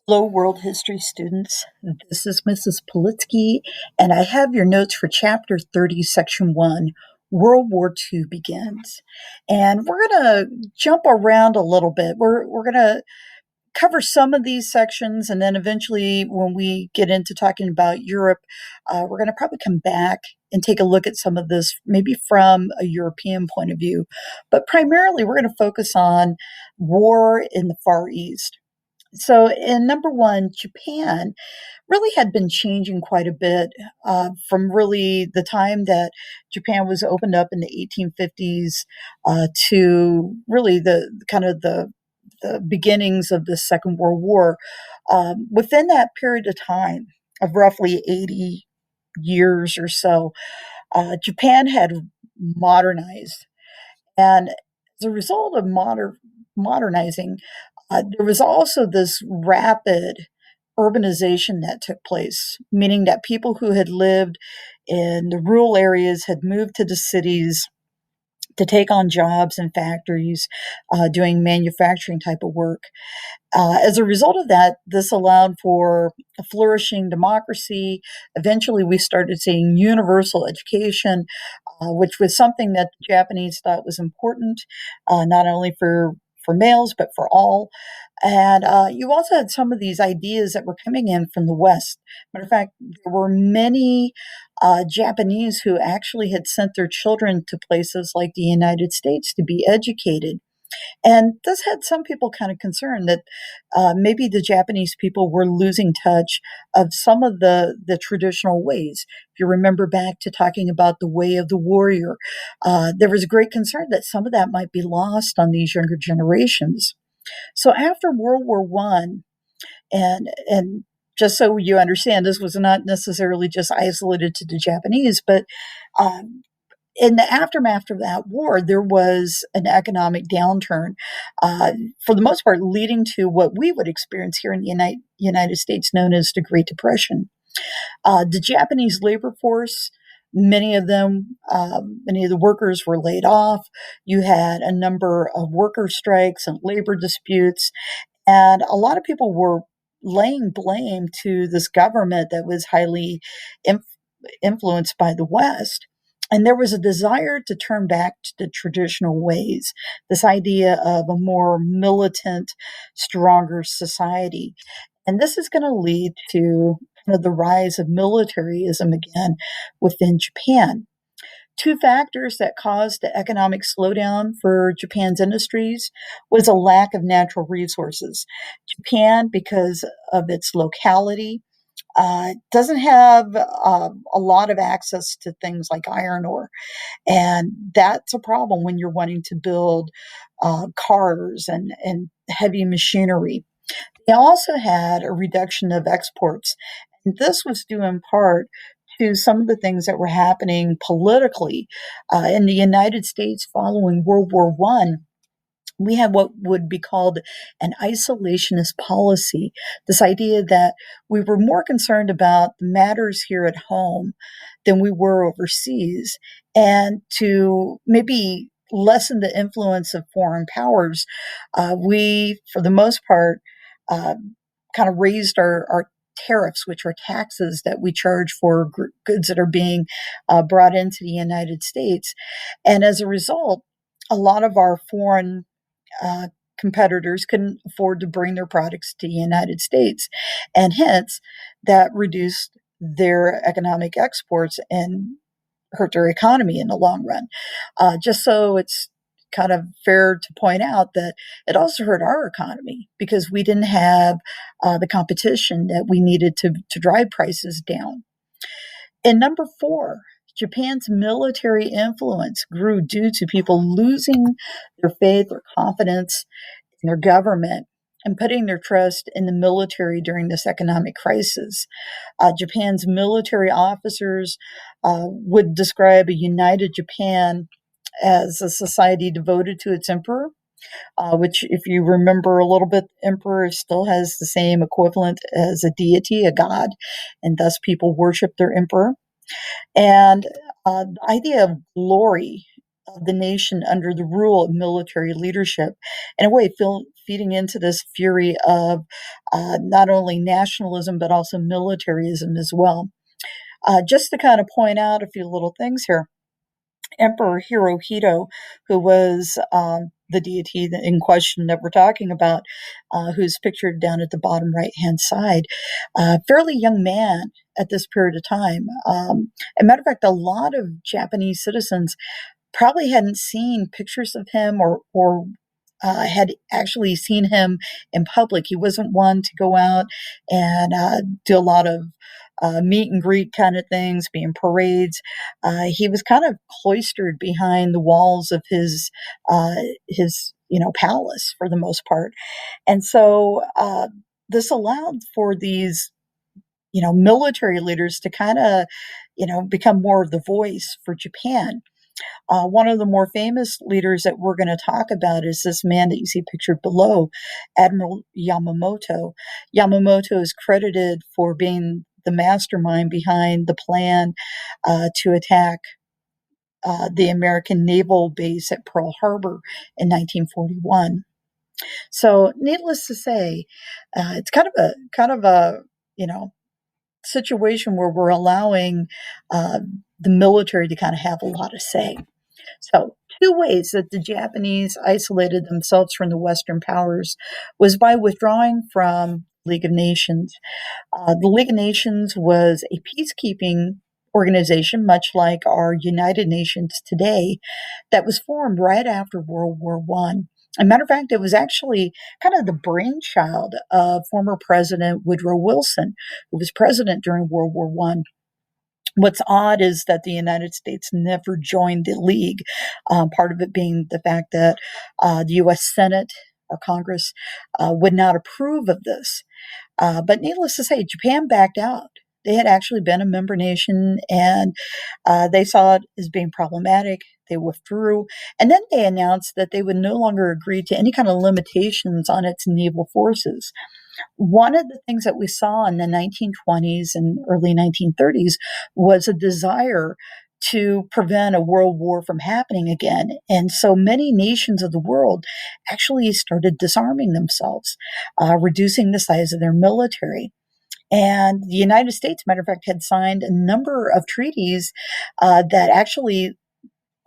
Hello, world history students. This is Mrs. Politsky, and I have your notes for Chapter 30, Section 1. World War II begins. And we're going to jump around a little bit. We're going to cover some of these sections, and then eventually, when we get into talking about Europe, we're going to probably come back and take a look at some of this, maybe from a European point of view. But primarily, we're going to focus on war in the Far East. So, in number one, Japan really had been changing quite a bit from really the time that Japan was opened up in the 1850s to really the kind of the beginnings of the Second World War. Within that period of time of roughly 80 years or so, Japan had modernized. And as a result of modernizing, there was also this rapid urbanization that took place, meaning that people who had lived in the rural areas had moved to the cities to take on jobs in factories, doing manufacturing type of work. As a result of that, this allowed for a flourishing democracy. Eventually, we started seeing universal education, which was something that the Japanese thought was important, not only for males, but for all. And you also had some of these ideas that were coming in from the West. Matter of fact, there were many Japanese who actually had sent their children to places like the United States to be educated. And this had some people kind of concerned that maybe the Japanese people were losing touch of some of the traditional ways. If you remember back to talking about the way of the warrior, there was a great concern that some of that might be lost on these younger generations. So after World War One, and just so you understand, this was not necessarily just isolated to the Japanese, but um, in the aftermath of that war, there was an economic downturn, for the most part, leading to what we would experience here in the United States, known as the Great Depression. The Japanese labor force, many of them, many of the workers were laid off. You had a number of worker strikes and labor disputes, and a lot of people were laying blame to this government that was highly inf- influenced by the West. And there was a desire to turn back to the traditional ways, this idea of a more militant, stronger society. And this is going to lead to kind of the rise of militarism again within Japan. Two factors that caused the economic slowdown for Japan's industries was a lack of natural resources. Japan, because of its locality, doesn't have a lot of access to things like iron ore. And that's a problem when you're wanting to build cars and heavy machinery. They also had a reduction of exports. And this was due in part to some of the things that were happening politically in the United States following World War One. We had what would be called an isolationist policy, this idea that we were more concerned about the matters here at home than we were overseas, and to maybe lessen the influence of foreign powers, we, for the most part, uh, kind of raised our tariffs, which are taxes that we charge for goods that are being brought into the United States. And as a result, a lot of our foreign uh, competitors couldn't afford to bring their products to the United States. And hence, that reduced their economic exports and hurt their economy in the long run. Just so it's kind of fair to point out that it also hurt our economy because we didn't have the competition that we needed to drive prices down. And number four, Japan's military influence grew due to people losing their faith or confidence in their government and putting their trust in the military during this economic crisis. Japan's military officers would describe a united Japan as a society devoted to its emperor, which, if you remember a little bit, the emperor still has the same equivalent as a deity, a god, and thus people worship their emperor. And the idea of glory of the nation under the rule of military leadership, in a way, feeding into this fury of not only nationalism but also militarism as well. Just to kind of point out a few little things here. Emperor Hirohito, who was the deity in question that we're talking about, who's pictured down at the bottom right hand side, fairly young man at this period of time. As a matter of fact, a lot of Japanese citizens probably hadn't seen pictures of him or had actually seen him in public. He wasn't one to go out and do a lot of meet and greet kind of things, be in parades. He was kind of cloistered behind the walls of his palace for the most part, and so this allowed for these military leaders to kind of become more of the voice for Japan. One of the more famous leaders that we're going to talk about is this man that you see pictured below, Admiral Yamamoto. Yamamoto is credited for being the mastermind behind the plan to attack the American naval base at Pearl Harbor in 1941. So, needless to say, it's kind of a you know situation where we're allowing uh, the military to kind of have a lot of say. So, two ways that the Japanese isolated themselves from the Western powers was by withdrawing from League of Nations. The League of Nations was a peacekeeping organization, much like our United Nations today, that was formed right after World War One. As a matter of fact, it was actually kind of the brainchild of former President Woodrow Wilson, who was president during World War One. What's odd is that the United States never joined the league, part of it being the fact that the U.S. Senate or Congress would not approve of this. But needless to say, Japan backed out. They had actually been a member nation and they saw it as being problematic. They withdrew. And then they announced that they would no longer agree to any kind of limitations on its naval forces. One of the things that we saw in the 1920s and early 1930s was a desire to prevent a world war from happening again. And so many nations of the world actually started disarming themselves, reducing the size of their military. And the United States, matter of fact, had signed a number of treaties that actually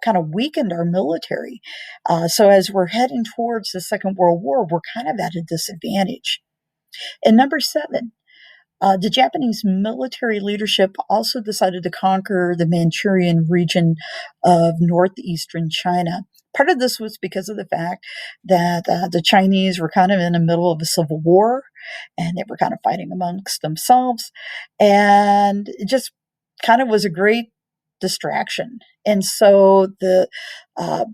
kind of weakened our military. So as we're heading towards the Second World War, we're kind of at a disadvantage. And number seven, the Japanese military leadership also decided to conquer the Manchurian region of northeastern China. Part of this was because of the fact that the Chinese were kind of in the middle of a civil war and they were kind of fighting amongst themselves. And it just kind of was a great distraction. And so the uh,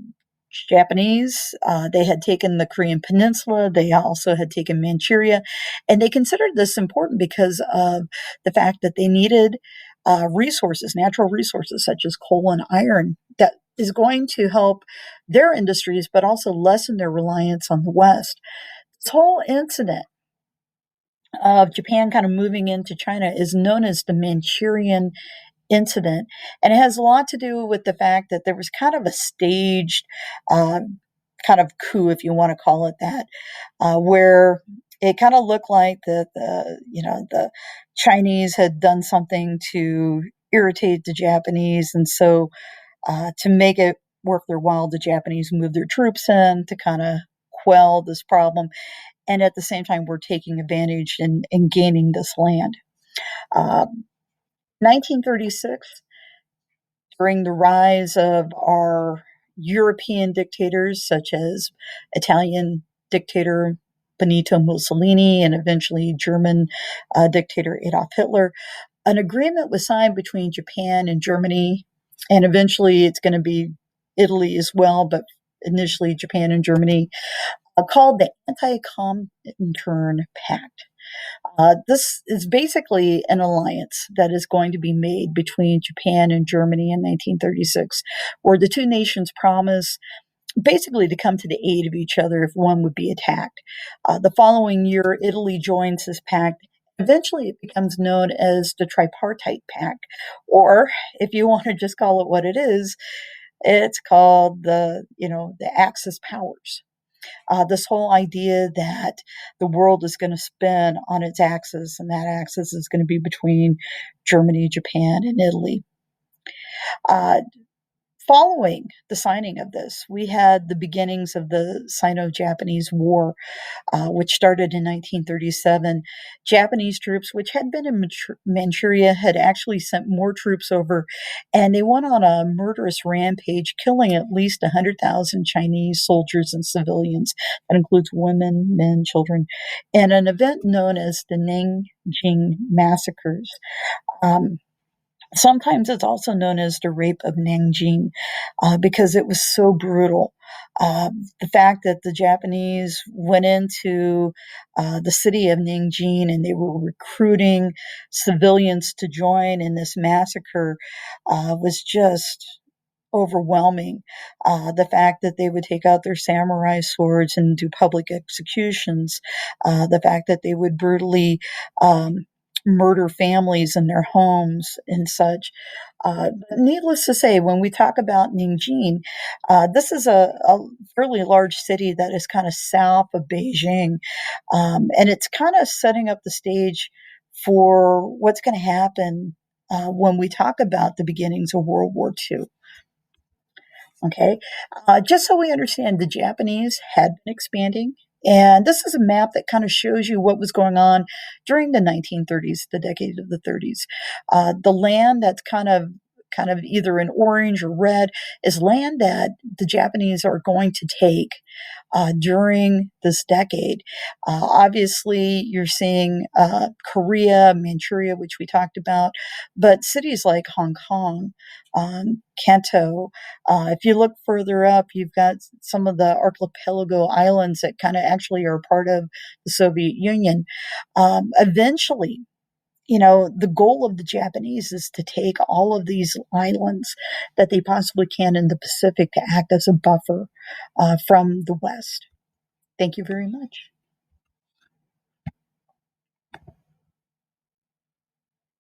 Japanese. They had taken the Korean Peninsula. They also had taken Manchuria. And they considered this important because of the fact that they needed resources, natural resources such as coal and iron, that is going to help their industries, but also lessen their reliance on the West. This whole incident of Japan kind of moving into China is known as the Manchurian incident. And it has a lot to do with the fact that there was kind of a staged kind of coup, if you want to call it that, where it kind of looked like the Chinese had done something to irritate the Japanese, and so to make it worth their while, the Japanese moved their troops in to kind of quell this problem, and at the same time, we're taking advantage in gaining this land. Uh, 1936, during the rise of our European dictators, such as Italian dictator Benito Mussolini and eventually German dictator Adolf Hitler, an agreement was signed between Japan and Germany, and eventually it's going to be Italy as well, but initially Japan and Germany, called the Anti-Comintern Pact. This is basically an alliance that is going to be made between Japan and Germany in 1936, where the two nations promise basically to come to the aid of each other if one would be attacked. The following year, Italy joins this pact. Eventually, it becomes known as the Tripartite Pact, or if you want to just call it what it is, It's called the Axis powers. This whole idea that the world is going to spin on its axis, and that axis is going to be between Germany, Japan, and Italy. Uh, Following the signing of this, we had the beginnings of the Sino-Japanese War, which started in 1937. Japanese troops, which had been in Manchuria, had actually sent more troops over, and they went on a murderous rampage, killing at least 100,000 Chinese soldiers and civilians. That includes women, men, children, in an event known as the Nanjing Massacres. Um, Sometimes it's also known as the Rape of Nanjing because it was so brutal. The fact that the Japanese went into the city of Nanjing and they were recruiting civilians to join in this massacre was just overwhelming. The fact that they would take out their samurai swords and do public executions, the fact that they would brutally murder families in their homes and such. Needless to say, when we talk about Nanjing, this is a fairly large city that is kind of south of Beijing, and it's kind of setting up the stage for what's going to happen when we talk about the beginnings of World War II. Okay, just so we understand, the Japanese had been expanding, and this is a map that kind of shows you what was going on during the 1930s, the decade of the 30s. The land that's kind of either in orange or red is land that the Japanese are going to take during this decade. Obviously, you're seeing Korea, Manchuria, which we talked about, but cities like Hong Kong, Kanto. If you look further up, you've got some of the archipelago islands that kind of actually are part of the Soviet Union. Eventually, the goal of the Japanese is to take all of these islands that they possibly can in the Pacific to act as a buffer from the West. Thank you very much.